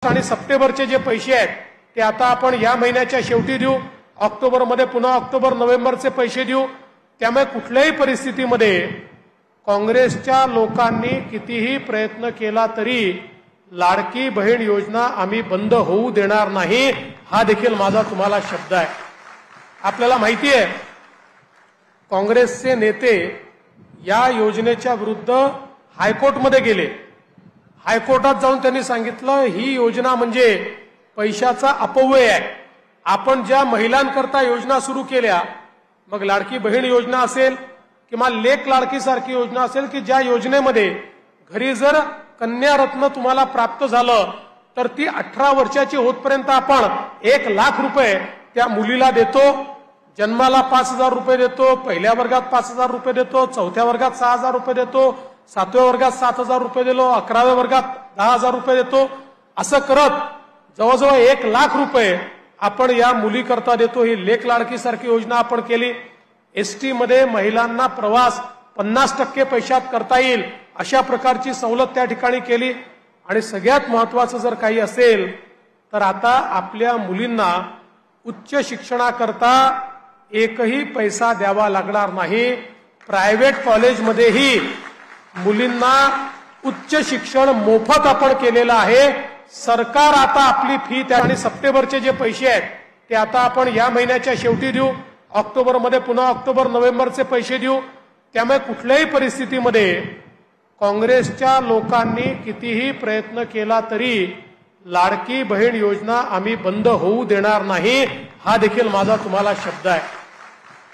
आणि सप्टेंबरचे जे पैसे आहेत ते आता आपण या महिन्याच्या शेवटी देऊ, ऑक्टोबरमध्ये पुन्हा ऑक्टोबर नोव्हेंबरचे पैसे देऊ। त्यामुळे कुठल्याही परिस्थितीमध्ये काँग्रेसच्या लोकांनी कितीही प्रयत्न केला तरी लाडकी बहीण योजना आम्ही बंद होऊ देणार नाही, हा देखील माझा तुम्हाला शब्द आहे। आपल्याला माहिती आहे काँग्रेसचे नेते या योजनेच्या विरुद्ध हायकोर्टमध्ये गेले। हायकोर्टात जाऊन त्यांनी सांगितलं ही योजना म्हणजे पैशाचा अपव्यय आहे। आपण ज्या महिलांकरता योजना सुरू केल्या, मग लाडकी बहीण योजना असेल किंवा लेक लाडकी सारखी योजना असेल की ज्या योजनेमध्ये घरी जर कन्या रत्न तुम्हाला प्राप्त झालं तर ती 18 वर्षाची होतपर्यंत आपण 1 लाख रुपये त्या मुलीला देतो। जन्माला 5,000 रुपये देतो, पहिल्या वर्गात 5,000 रुपये देतो, चौथ्या वर्गात 6,000 रुपये देतो, 7व्या वर्गात 7,000 रुपये दिलो, 11व्या वर्गात 10,000 रुपये देतो। असं करत जवळजवळ 1 लाख रुपये आपण या मुलीकरता देतो। ही लेक लाडकी सारखी योजना आपण केली। एसटी मध्ये महिलांना प्रवास 50% पैशात करता येईल अशा प्रकारची सवलत त्या ठिकाणी केली। आणि सगळ्यात महत्त्वाचं जर काही असेल तर आता आपल्या मुलींना उच्च शिक्षणाकरता एकही पैसा द्यावा लागणार नाही। प्रायव्हेट कॉलेजमध्येही मुलींना उच्च शिक्षण मोफत आपण केलेलं आहे। सरकार आता आपली फी त्या आणि सप्टेंबरचे जे पैसे आहेत ते आता आपण या महिन्याच्या शेवटी देऊ, ऑक्टोबरमध्ये पुन्हा ऑक्टोबर नोव्हेंबरचे पैसे देऊ। त्यामुळे कुठल्याही परिस्थितीमध्ये काँग्रेसच्या लोकांनी कितीही प्रयत्न केला तरी लाडकी बहीण योजना आम्ही बंद होऊ देणार नाही, हा देखील माझा तुम्हाला शब्द आहे।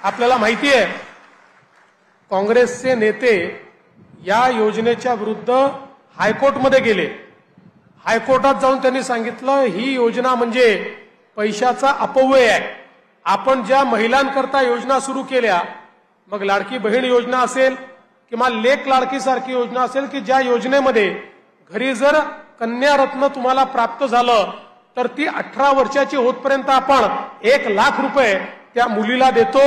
आपल्याला माहिती आहे काँग्रेसचे नेते या योजनेच्या विरुद्ध हायकोर्टमध्ये गेले। हायकोर्टात जाऊन त्यांनी सांगितलं ही योजना म्हणजे पैशाचा अपव्यय आहे। आपण ज्या महिलांकरता योजना सुरू केल्या, मग लाडकी बहीण योजना असेल किंवा लेक लाडकी सारखी योजना असेल की ज्या योजनेमध्ये घरी जर कन्या रत्न तुम्हाला प्राप्त झालं तर ती 18 वर्षाची होतपर्यंत आपण 1 लाख रुपये त्या मुलीला देतो।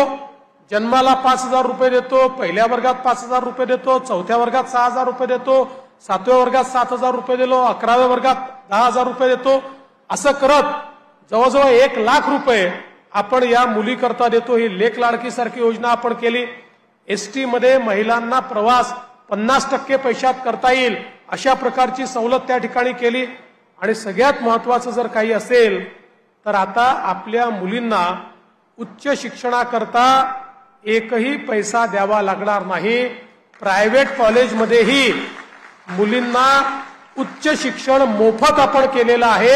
जन्माला 5,000 रुपये देतो, पहिल्या वर्गात 5,000 रुपये देतो, चौथ्या वर्गात 6,000 रुपये देतो, 7व्या वर्गात 7,000 रुपये दिलो, 11व्या वर्गात 10,000 रुपये देतो। असं करत जवळजवळ 1 लाख रुपये आपण या मुलीकरता देतो। ही लेक लाडकी सारखी योजना आपण केली। एसटी मध्ये महिलांना प्रवास 50% पैशात करता येईल अशा प्रकारची सवलत त्या ठिकाणी केली। आणि सगळ्यात महत्त्वाचं जर काही असेल तर आता आपल्या मुलींना उच्च शिक्षणाकरता एकही पैसा द्यावा लागणार नाही। प्रायव्हेट कॉलेजमध्येही मुलींना उच्च शिक्षण मोफत आपण केलेलं आहे।